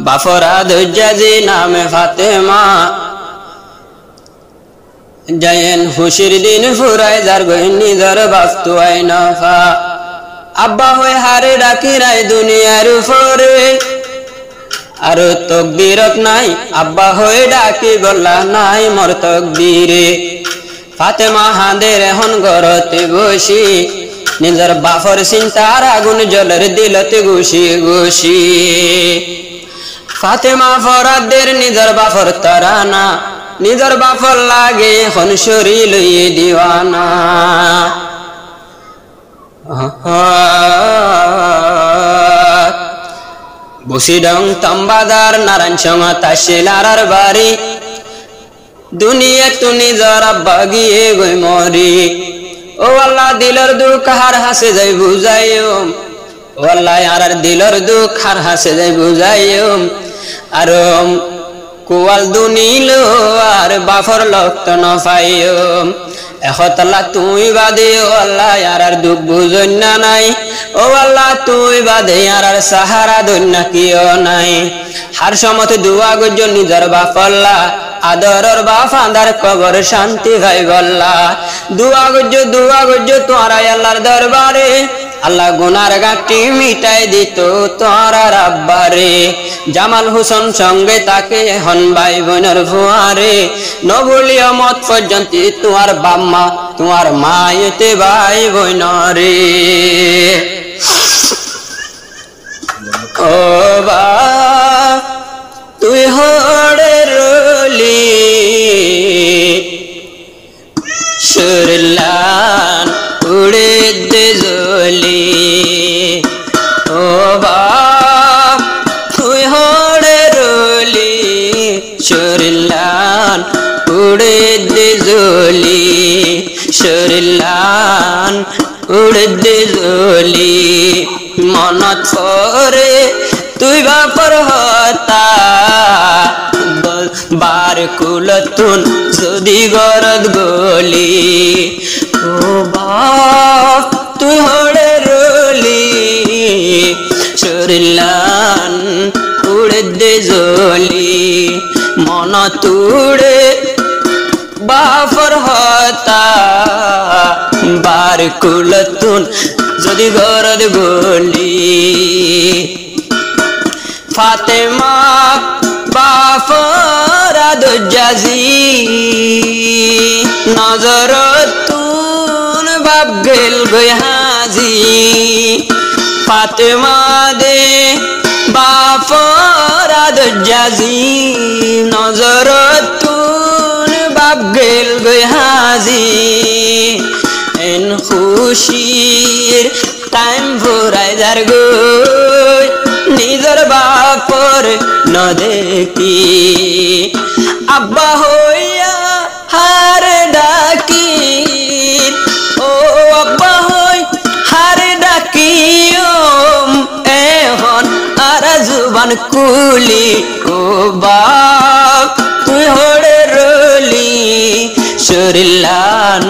বাফরা দজ্জাজি নামে ফাতেমা জয়েন খুশির দিন ফুরাই যার গইন নিজর বাস্তু আইনফা আব্বা হয়ে হারে ডাকি রাই দুনিয়ার উপরে আর তকবীরত নাই আব্বা হয়ে ডাকি বললা নাই মোর তকবীরে ফাতেমা হাঁদের এখন ঘরতে বসি নিজের বাফর চিন্তার আগুন জলের দিলতে ঘুষি ঘুষি ফাতেমা ফরাদের নিজের বাফর তারানা নিজের বাফর লাগে এখন শরী লইয়ে দিওয়ানা বসিডং তম্বাদার নারায়ণ সঙ্গ তাশিলার বাড়ি দুনিয়া তু নিজর আব্বা গিয়ে গই মরি ও আল্লাহ দিলর দুঃখ হার হাসে যাই বুঝাইও ও আল্লাহ আর দিলর দুঃখ হার হাসে যাই বুঝাইও আর কুয়াল দুনিল আর বাফর লক্ত নফাইও এখতলা তুই বাদে ও আল্লাহ আর দুঃখ বুঝন্যা নাই ও আল্লাহ তুই বাদে আর সাহারা দন্যা কিও নাই হার সমতে দুয়া গজ নিজর বাফল্লা আদরর বাপ আন্দার কবর শান্তি ভাই বল্লা দুয়া গজ তোরা আল্লাহর দরবারে আল্লাহ গুনার গাঁটি মিটাই দিত তোরা রাব্বারে জামাল হোসেন সঙ্গে তাকে হন ভাই বোনের ভুয়ারে নবুলিয়া মত পর্যন্ত তোমার বাম্মা তোমার মায়েতে ভাই বোনরে ও বা তুই হড়ে রলি সুরলান উড়ে দে জলি ও বাপ তুই হড়ে রলি সুরলান উড়ে দে জলি সুরলান উড়ে দে জলি মনত পরে তুই বাপর হতা বার কুলতুন যদি গরদ গলি ও বাপ তুই হড়ে রলি সুরলান উড়ে দে জলি মন তুড়ে বাপর হতা বার কুলতুন যদি গরদ গলি ফাতেমা বাফরা দজ্জাজি নজরতুন বাপ গেল গই হাজি ফাতেমা দে বাফরা দজ্জাজি নজরতুন বাপ গেল গই হাজি এন খুশির টাইম ভরাই যার গই নিজর বাপর ন দেখি আব্বা হইয়া হার ডাকি ও আব্বা হই হার ডাকি এখন আর জুবান কুলি ও বাপ তুই হড়ে রলি সুরলান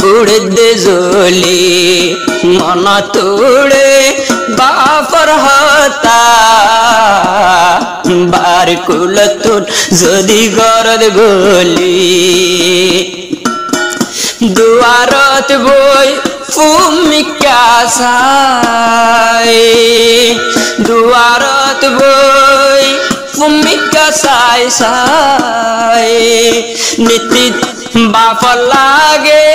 উড়ে দে জলি মন তুড়ে বাপর হতা বার কুলতুন যদি গরদ গলি দুয়ারত বই ফুমিকা সাই দুয়ারত বই ফুমিকা সাই সাই নীতি বাপ লাগে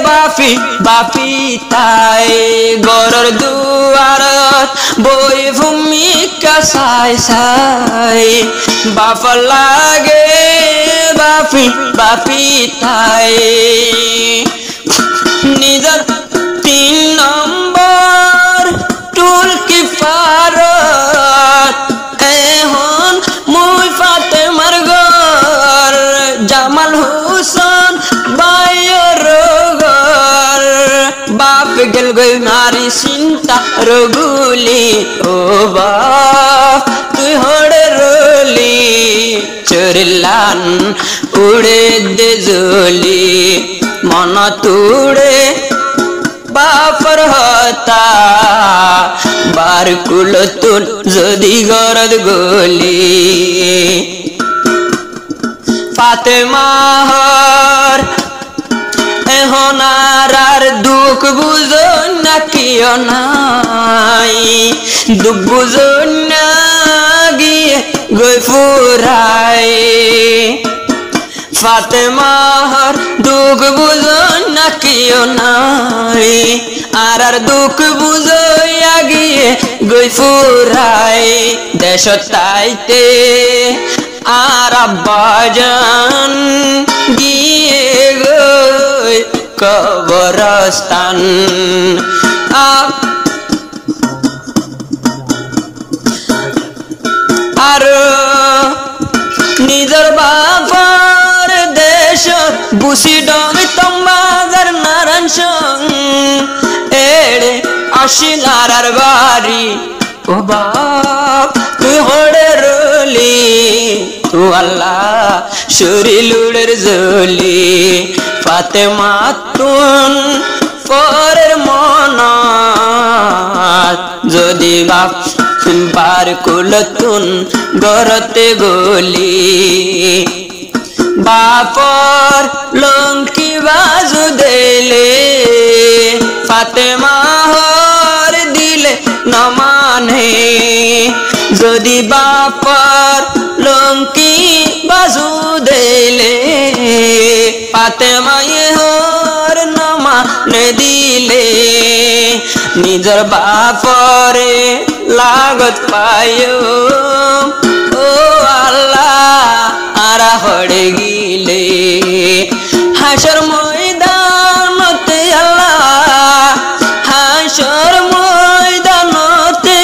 বাফি বাফি তাই গরর দুয়ারত বই ভূমিকা সাই সাই বাপ লাগে বাফি বাফি তাই নিজর 3 নম্বর টুল কি ফারত এখন মুই ফাতেমার ঘর জামাল হোসেন বাইর ঘর বাপ গেল গই নারী চিন্তা রগুলি ও বাপ তুই হড়ে রলি চুরলান উড়ে দে জলি মন তুড়ে বাপর হতা বার কুলতুন যদি গরদ গলি ফাতেমার এখন আর দুঃখ বুঝো না কিয় নাই দুঃখ বুঝো না গিয়ে গই ফুরাই ফাতেমার দুঃখ বুঝো না কিয় নাই আর দুঃখ বুঝো গিয়ে গই ফুরাই দেশ তাইতে আর আব্বাজান গিয়ে গই কবরস্থান আর নিজের বাবার দেশ বুসি ডং তম্বাজার নারায়ণ সং এড়ে আসিলার আর বাড়ি ও বাপ তুই হড়ে রলি তু আল্লাহ শরীলুড়ের জলি ফাতেমা তুন পরের মন যদি বাপ বার কুলতুন গরতে গলি বাপর লঙ্কি বাজু দিলে ফাতেমা হর দিলে নমানে যদি বাপর লঙ্কি বাজু দিলে ফাতেমা হর নমানে দিলে নিজের বাপরে লাগত পায়ো ও আল্লাহ আরা হড়ে গিলে হাসর ময়দানতে আল্লাহ হাসর ময়দানতে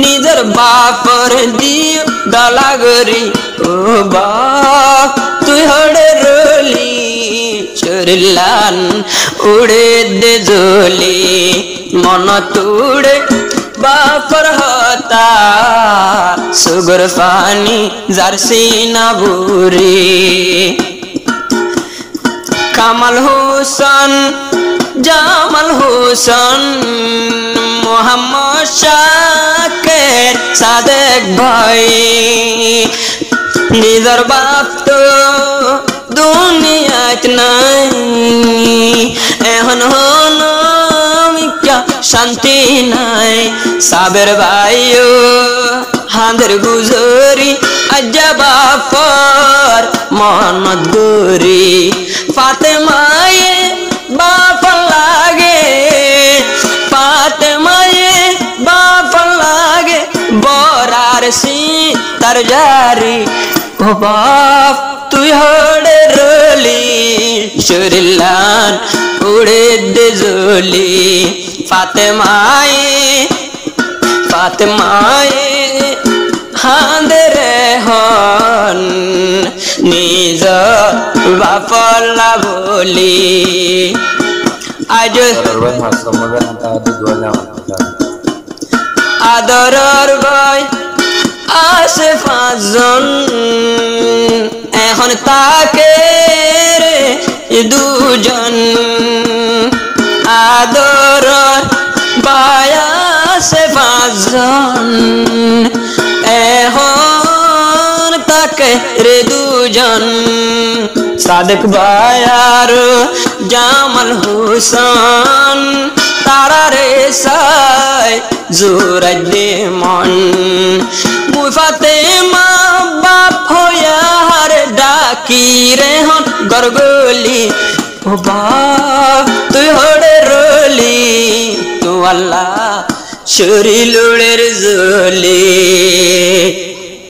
নিজের বাপর দিও দলাগরি ও বাপ তুই হড়ে রলি চরিলান উড়ে দে জলি মন তুড়ে বাপর হতা সুগর পানি জার্সি না বুরি কামাল হোসেন জামাল হোসেন মোহাম্মদ শাকের সাদেক ভাই নিজের বাপ তো দুনিয়াত নাই এখন হন শান্তি নাই সাবের ভাইও হাঁদের গুজরি আজ্জা বাপর মনত গরি ফাতেমায়ে বাপ লাগে ফাতেমায়ে বাপ লাগে বরার সি তার জারি ও বাপ তুই হড়ে রলি শরীলান উড়ে দে জলি ফাতেমায়ে হাঁদরে হন নিজ বাপলা বলি আজ আদরর ভাই আসে পাঁচজন এখন তাকে দুজন আদর বায়াসে পাঁচজন এখন তাকে রে দুজন সাদেক বায়ার জামাল হোসেন তারা রে সাই জোরাইদে মন মুই ফাতেমা বাপ হইয়া হারে ডাকি রে হন গরগলি ও বাপ তুই হড়ে রলি তু আল্লাহ শরীলুড়ের জলি